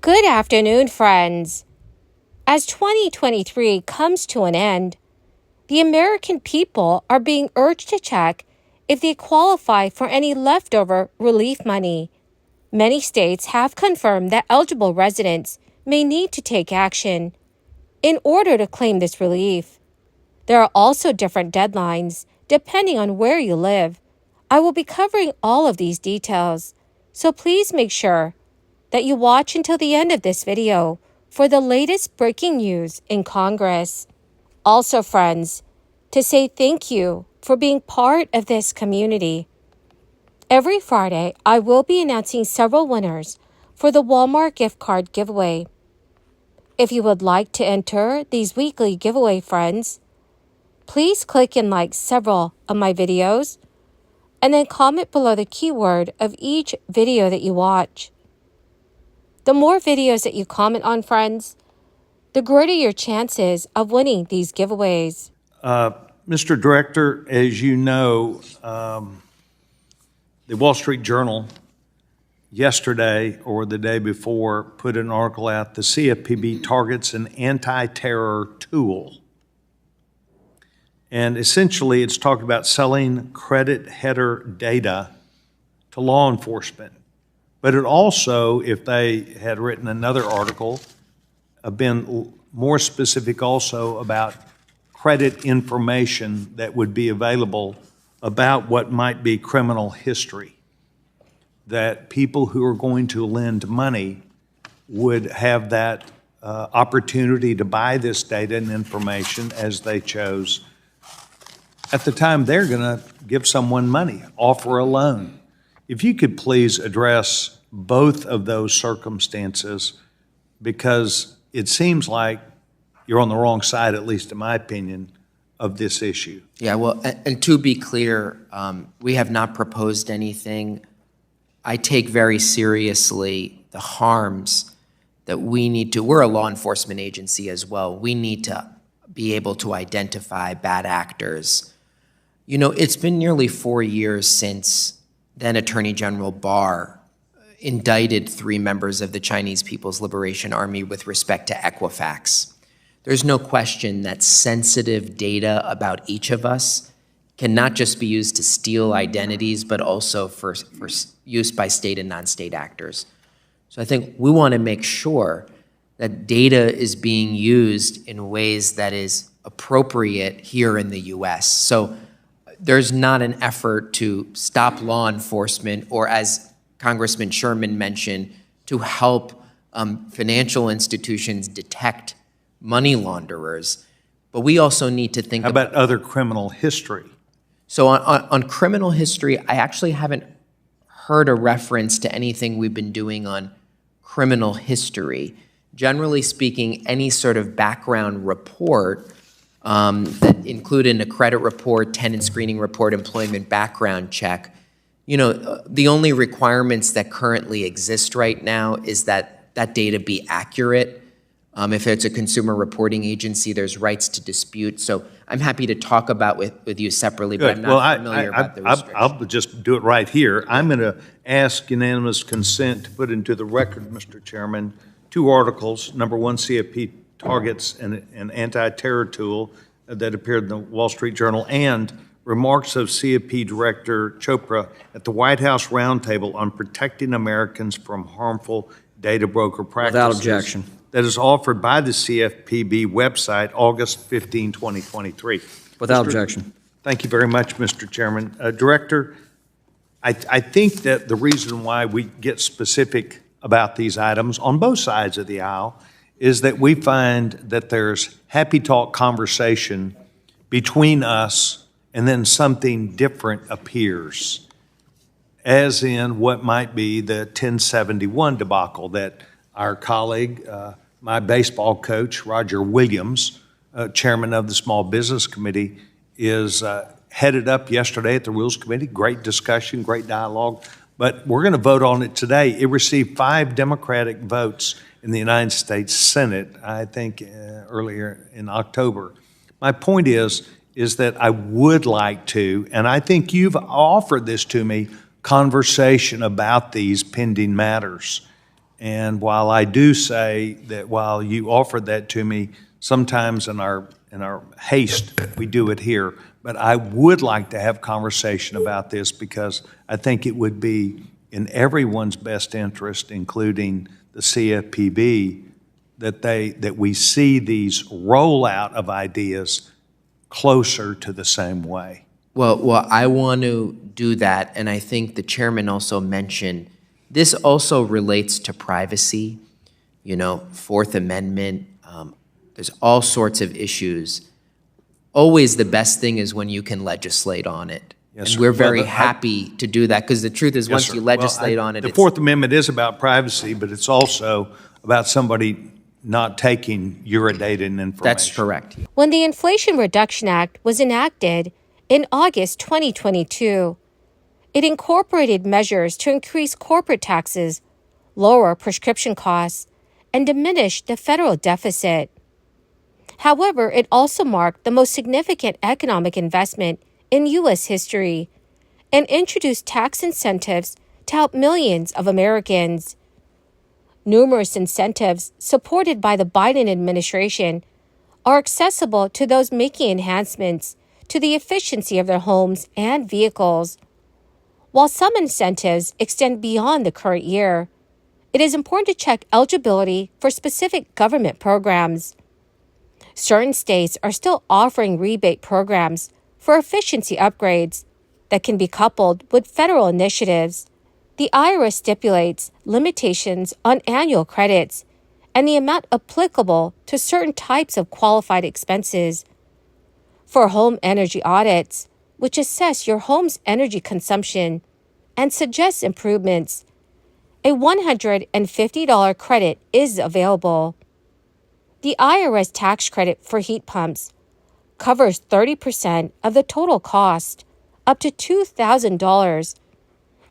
Good afternoon, friends. As 2023 comes to an end, the American people are being urged to check if they qualify for any leftover relief money. Many states have confirmed that eligible residents may need to take action in order to claim this relief. There are also different deadlines depending on where you live. I will be covering all of these details, so please make sure that you watch until the end of this video for the latest breaking news in Congress. Also, friends, to say thank you for being part of this community. Every Friday, I will be announcing several winners for the Walmart gift card giveaway. If you would like to enter these weekly giveaway, friends, please click and like several of my videos and then comment below the keyword of each video that you watch. The more videos that you comment on, friends, the greater your chances of winning these giveaways. Mr. Director, as you know, the Wall Street Journal yesterday or the day before put an article out, the CFPB targets an anti-terror tool. And essentially it's talking about selling credit header data to law enforcement. But it also, if they had written another article, been more specific also about credit information that would be available about what might be criminal history, that people who are going to lend money would have that opportunity to buy this data and information as they chose. At the time they're going to give someone money, offer a loan. If you could please address both of those circumstances, because it seems like you're on the wrong side, at least in my opinion, of this issue. Yeah, well, and to be clear, we have not proposed anything. I take very seriously the harms that we're a law enforcement agency as well. We need to be able to identify bad actors. You know, it's been nearly 4 years since then Attorney General Barr indicted 3 members of the Chinese People's Liberation Army with respect to Equifax. There's no question that sensitive data about each of us can not just be used to steal identities, but also for use by state and non-state actors. So I think we want to make sure that data is being used in ways that is appropriate here in the US. So there's not an effort to stop law enforcement or, as Congressman Sherman mentioned, to help financial institutions detect money launderers. But we also need to think about other criminal history. So on criminal history, I actually haven't heard a reference to anything we've been doing on criminal history. Generally speaking, any sort of background report that included a credit report, tenant screening report, employment background check, you know, the only requirements that currently exist right now is that that data be accurate. If it's a consumer reporting agency, there's rights to dispute. So I'm happy to talk about with you separately, Good. but I'm not familiar about the restrictions. I'll just do it right here. I'm going to ask unanimous consent to put into the record, Mr. Chairman, 2 articles. Number 1, CFP targets an anti-terror tool that appeared in the Wall Street Journal, and remarks of CFP Director Chopra at the White House Roundtable on protecting Americans from harmful data broker practices. Without objection. That is offered by the CFPB website, August 15, 2023. Without objection. Thank you very much, Mr. Chairman. Director, I think that the reason why we get specific about these items on both sides of the aisle is that we find that there's happy talk conversation between us and then something different appears, as in what might be the 1071 debacle that our colleague, my baseball coach, Roger Williams, chairman of the Small Business Committee, is headed up yesterday at the Rules Committee. Great discussion, great dialogue, but we're going to vote on it today. It received 5 Democratic votes in the United States Senate, I think earlier in October. My point is that I would like to, and I think you've offered this to me, conversation about these pending matters. And while I do say that while you offered that to me, sometimes in our haste, we do it here. But I would like to have conversation about this because I think it would be in everyone's best interest, including the CFPB, that we see these rollout of ideas closer to the same way. Well, I want to do that, and I think the chairman also mentioned, this also relates to privacy, Fourth Amendment, there's all sorts of issues. Always the best thing is when you can legislate on it. Yes, and sir. we're very happy to do that, because the truth is, once sir. you legislate on it, The it's... Fourth Amendment is about privacy, but it's also about somebody not taking your data and information. That's correct. When the Inflation Reduction Act was enacted in August 2022, it incorporated measures to increase corporate taxes, lower prescription costs, and diminish the federal deficit. However, it also marked the most significant economic investment in U.S. history and introduced tax incentives to help millions of Americans. Numerous incentives supported by the Biden administration are accessible to those making enhancements to the efficiency of their homes and vehicles. While some incentives extend beyond the current year, it is important to check eligibility for specific government programs. Certain states are still offering rebate programs for efficiency upgrades that can be coupled with federal initiatives. The IRS stipulates limitations on annual credits and the amount applicable to certain types of qualified expenses. For home energy audits, which assess your home's energy consumption and suggest improvements, a $150 credit is available. The IRS tax credit for heat pumps covers 30% of the total cost, up to $2,000,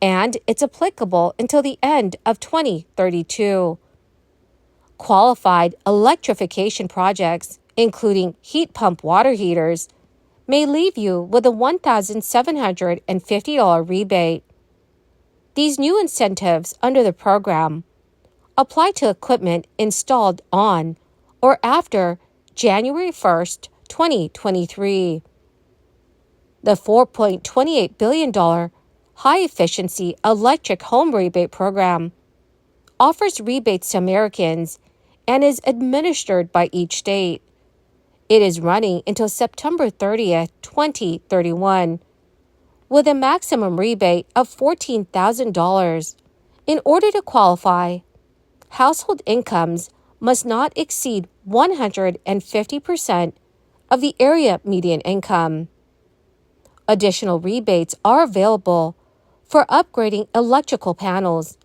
and it's applicable until the end of 2032. Qualified electrification projects, including heat pump water heaters, may leave you with a $1,750 rebate. These new incentives under the program apply to equipment installed on or after January 1st, 2023. The $4.28 billion high-efficiency electric home rebate program offers rebates to Americans and is administered by each state. It is running until September 30th, 2031, with a maximum rebate of $14,000. In order to qualify, household incomes must not exceed 150% of the area median income. Additional rebates are available for upgrading electrical panels,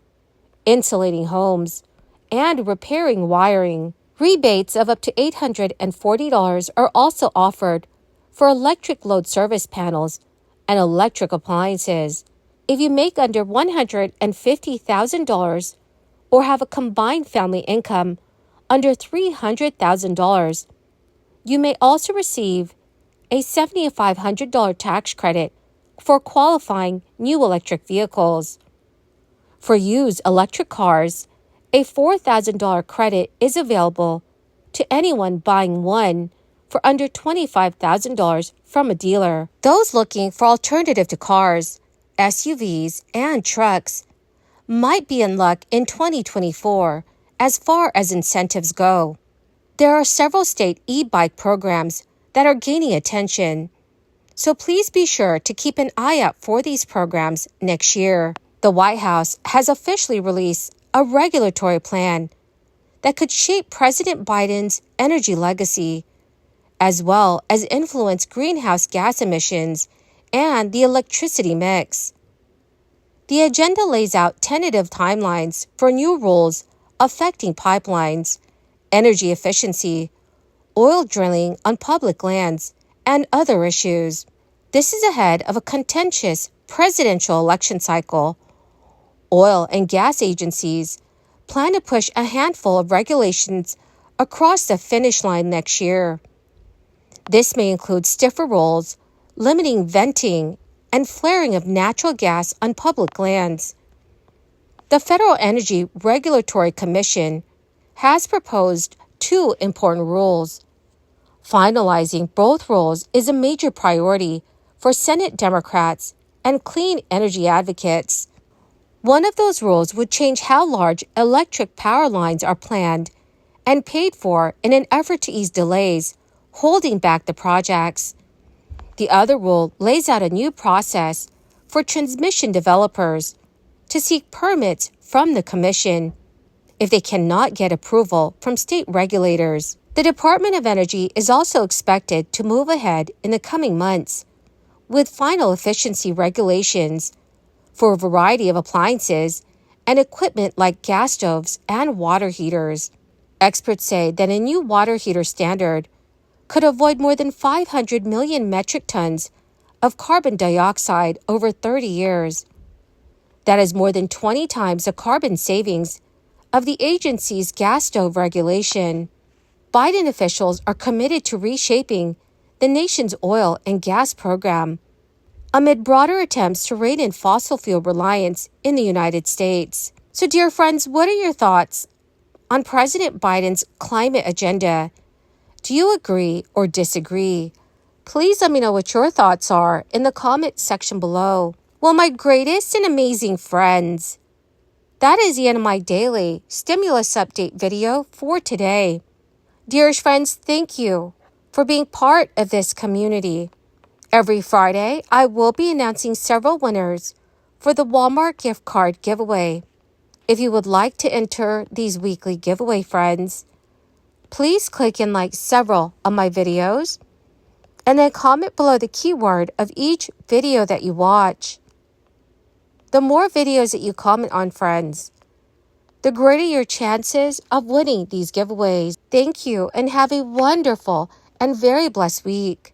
insulating homes, and repairing wiring. Rebates of up to $840 are also offered for electric load service panels and electric appliances. If you make under $150,000 or have a combined family income under $300,000, you may also receive a $7,500 tax credit for qualifying new electric vehicles. For used electric cars, a $4,000 credit is available to anyone buying one for under $25,000 from a dealer. Those looking for alternative to cars, SUVs, and trucks might be in luck in 2024 as far as incentives go. There are several state e-bike programs that are gaining attention, so please be sure to keep an eye out for these programs next year. The White House has officially released a regulatory plan that could shape President Biden's energy legacy, as well as influence greenhouse gas emissions and the electricity mix. The agenda lays out tentative timelines for new rules affecting pipelines, energy efficiency, oil drilling on public lands, and other issues. This is ahead of a contentious presidential election cycle. Oil and gas agencies plan to push a handful of regulations across the finish line next year. This may include stiffer rules, limiting venting and flaring of natural gas on public lands. The Federal Energy Regulatory Commission has proposed 2 important rules. Finalizing both rules is a major priority for Senate Democrats and clean energy advocates. One of those rules would change how large electric power lines are planned and paid for in an effort to ease delays, holding back the projects. The other rule lays out a new process for transmission developers to seek permits from the Commission if they cannot get approval from state regulators. The Department of Energy is also expected to move ahead in the coming months with final efficiency regulations for a variety of appliances and equipment like gas stoves and water heaters. Experts say that a new water heater standard could avoid more than 500 million metric tons of carbon dioxide over 30 years. That is more than 20 times the carbon savings of the agency's gas stove regulation. Biden officials are committed to reshaping the nation's oil and gas program amid broader attempts to rein in fossil fuel reliance in the United States. So, dear friends, what are your thoughts on President Biden's climate agenda? Do you agree or disagree? Please let me know what your thoughts are in the comment section below. Well, my greatest and amazing friends, that is the end of my daily stimulus update video for today. Dearest friends, thank you for being part of this community. Every Friday, I will be announcing several winners for the Walmart gift card giveaway. If you would like to enter these weekly giveaway, friends, please click and like several of my videos and then comment below the keyword of each video that you watch. The more videos that you comment on, friends, the greater your chances of winning these giveaways. Thank you and have a wonderful and very blessed week.